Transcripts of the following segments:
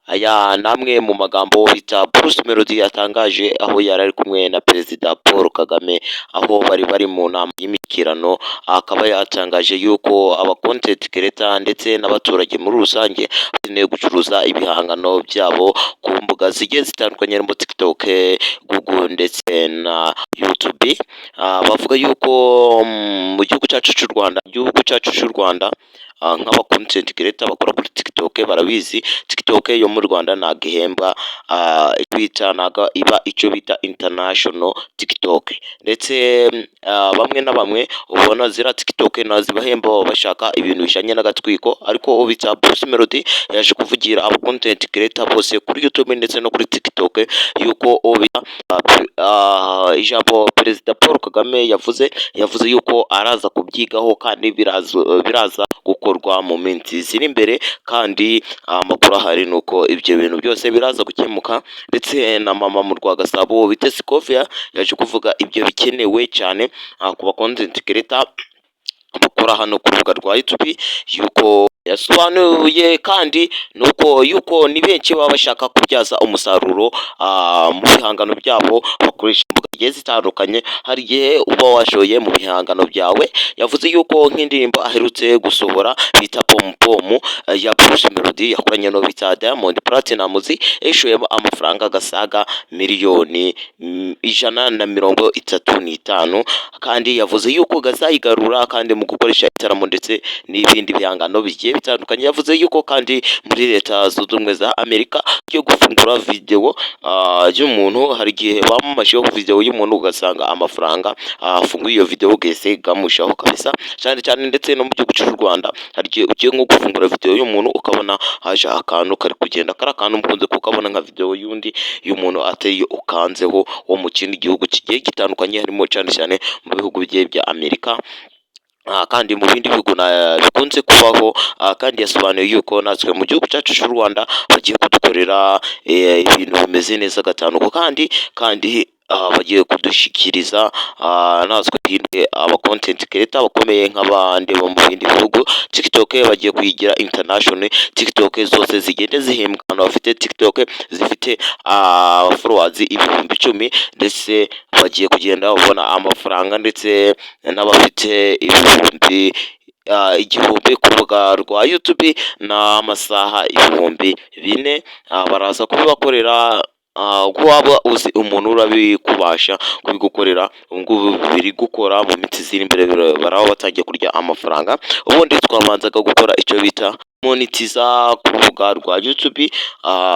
Aya namwe mu magambo bita Bruce Melody yatangaje aho yari ari kumwe na Perezida Paul Kagame, aho bari mu nama y'imikirano. Akaba yatangaje yuko aba content creator ndetse n'abaturage muri rusange bakeneye gucuruza ibihangano byabo ku mbuga zigiye zitandukanye harimo TikTok, Google ndetse na YouTube. Bavuga yuko mu gihugu cyacu cy'u Rwanda nk'aba content creator bakora kuri TikTok barabizi, TikTok yo mu Rwanda ntago ihemba, icyo bita international TikTok, ndetse bamwe na bamwe ubona zira TikTok nazibahemba bashaka ibintu bijanye n'agatwiko, ariko bita Bruce Melody yaje kuvugira aba content creator bose kuri YouTube ndetse no kuri TikTok yuko ijambo Perezida Paul Kagame yavuze yuko araza kubyigaho kandi biraza gukorwa mu minsi ziri imbere, kandi amakuru ahari nuko ibyo bintu byose biraza gukemuka. Ndetse na mama mu Rwagasabo bita Scovia yaje kuvuga ibyo bikenewe cyane ku ba content creator bakora hano ku rubuga rwa YouTube, yuko yasobanuye kandi nuko yuko ni benshi baba bashaka kubyaza umusaruro mu bihangano byabo bakoresha imbuga zigiye zitandukanye. Hari igihe uba washoye mu bihangano byawe, yavuze yuko nk'indirimbo aherutse gusohora bita Pom Pom ya Bruce Melody yakoranye no bita Diamond Platnumz, yishoyemo amafaranga gasaga miliyoni 135, kandi yavuze yuko gazayigarura kandi mu gukoresha itaramo ndetse n'ibindi bihangano bigiye bitandukanye. Yavuze yuko kandi muri Leta Zunze Ubumwe za Amerika yo gufungura video y'umuntu, hari igihe bamamajeho video y'umuntu ugasanga amafaranga afunguye iyo video gese gamushaho kabisa cyane cyane. Ndetse no mu gihugu cy'u Rwanda hari igihe ugiye nko gufungura video y'umuntu ukabona haje akantu kari kugenda, kari akantu mukunze kukabona nka video y'umuntu ateye ukanzeho wo mu kindi gihugu kigiye gitandukanye, harimo cyane cyane mu bihugu bigiye bya Amerika kandi mu bindi bihugu bikunze kubaho. Kandi yasobanuye yuko natwe mu gihugu cyacu cy'u Rwanda bagiye kudukorera ibintu bimeze neza gatanuko, kandi bagiye kudushikiriza natwe twinde aba content creator bakomeye nk'abandi bo mu bindi bihugu. TikTok bagiye kuyigira international, TikTok zose zigende zihembwa abantu bafite TikTok zifite followers 10,000, ndetse bagiye kugenda babona amafaranga, ndetse n'abafite 1,000 ku rubuga rwa YouTube n'amasaha 4,000 baraza kubibakorera. Waba uzi umuntu urabikubasha kubigukorera, ubungubu biri gukora mu minsi ziri imbere baraba batangiye kurya amafaranga. Ubundi twabanzaga gukora icyo bita monetiza ku rubuga rwa YouTube,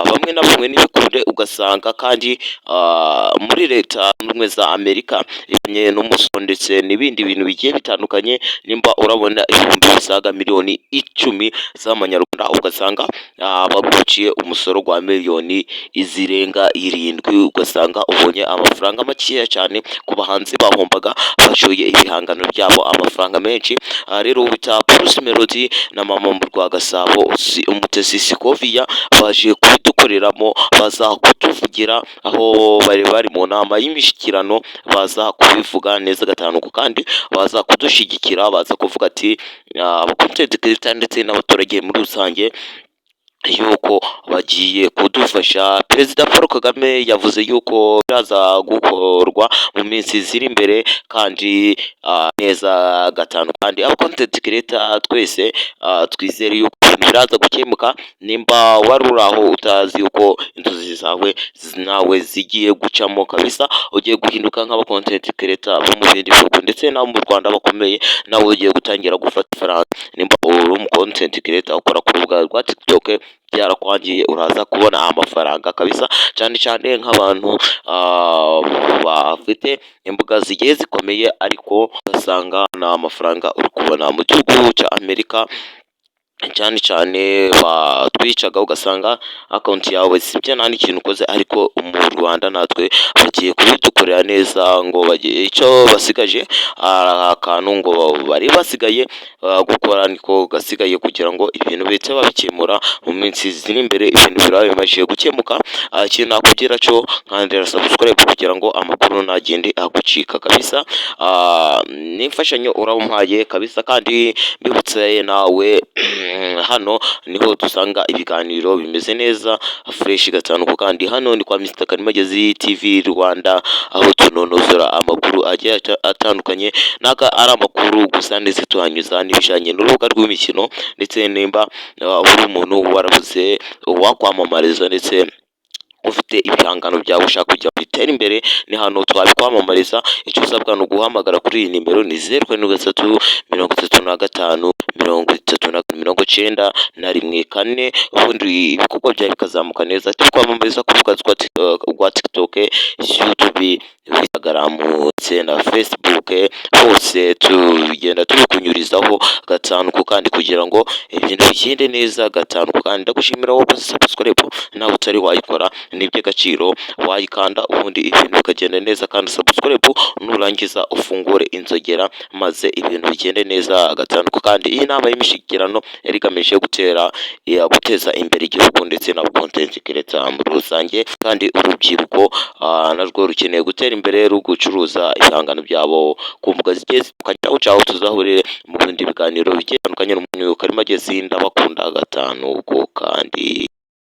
bamwe na bamwe n'ibikunde ugasanga kandi muri Leta Zunze Ubumwe za Amerika ibanye n'umusoro ndetse n'ibindi bintu bigiye bitandukanye. Nimba urabona ibihumbi bisaga miliyoni 10 z'amanyarwanda, ugasanga baguciye umusoro wa miliyoni zirenga 7, ugasanga ubonye amafaranga makeya cyane ku bahanzi bahombaga bashoye ibihangano byabo amafaranga menshi. Rero bita Bruce Melody na mama mu Rwagasabo Umutesi Scovia baje kubidukoreramo, baza kutuvugira aho bari mu nama y'imishikirano, baza kubivuga neza gatanuko, kandi baza kudushigikira, baza kuvuga ati abacontent creator ndetse n'abaturage muri rusange yuko bagiye kudufasha. Perezida Paul Kagame yavuze yuko biraza gukorwa mu minsi ziri imbere kandi neza gatanu, kandi aba content creator twese twizere yuko biraza gukemuka. Nimba wari uraho utazi yuko inzozi zawe nawe zigiye gucamo kabisa, ugiye guhinduka nk'aba content creator bo mu bindi bihugu ndetse n'abo mu Rwanda bakomeye, nawe ugiye gutangira gufata ifaranga. Nimba uri mu content creator ukora ku rubuga rwa TikTok byarakwangiye, uraza kubona amafaranga kabisa, cyane cyane nk'abantu bafite imbuga zigiye zikomeye, ariko ugasanga nta mafaranga uri kubona. Mu gihugu cya Amerika cyane cyane batwicaga, ugasanga account yawe sibyo nta n'ikintu ukoze, ariko mu Rwanda natwe bagiye kubidukorera neza. Ngo bagiye icyo basigaje akantu ngo bari basigaye gukora niko gasigaye, kugira ngo ibintu bihite babikemura mu minsi ziri imbere, ibintu birabe bimaze gukemuka. Ikintu nakugira cyo nkandira subscribe kugira ngo amakuru ntagende agucika kabisa. N'imfashanyo uramuhaye kabisa, kandi mbibutse nawe hano niho dusanga ibiganiro bimeze neza fresh gatanu ku kandi. Hano ni kwa Mr Karimagezi TV Rwanda, aho tunonosora amakuru agiye atandukanye, naga ari amakuru gusa ndetse tuhanyuza n'ibijanye n'urubuga rw'imikino, ndetse nimba uri umuntu warabuze wakwamamariza ndetse ufite ibihangano byawe ushaka kujya bitera imbere, ni hano twabikwamamariza. Icyo usabwa ni uguhamagara kuri iyi nimero, ni 07 35 93 ubundi ibikorwa byawe bikazamuka neza. Turi kwamamariza ku rubuga rwa TikTok, YouTube, Instagram ndetse na Facebook, hose tugenda tubikunyurizaho gatanu ku kandi kugira ngo ibintu bigende neza gatanu ku kandi. Ndagushimira wowe subscribe nawe utari wayikora, ni iby'agaciro wayikanda ubundi ibintu bikagenda neza, kandi subscribe nurangiza ufungure inzogera maze ibintu bigende neza gatanu ku kandi. Iyi nama y'imishikirano yari igamije guteza imbere igihugu ndetse na content creator muri rusange, kandi urubyiruko narwo rukeneye gutera imbere rugucuruza ibihangano byabo ku mbuga zigiye zitandukanye. Aho tuzahurire mu bindi biganiro bigiye bitandukanye. N'umuntu Karimagezi, ndabakunda gatanu ku kandi.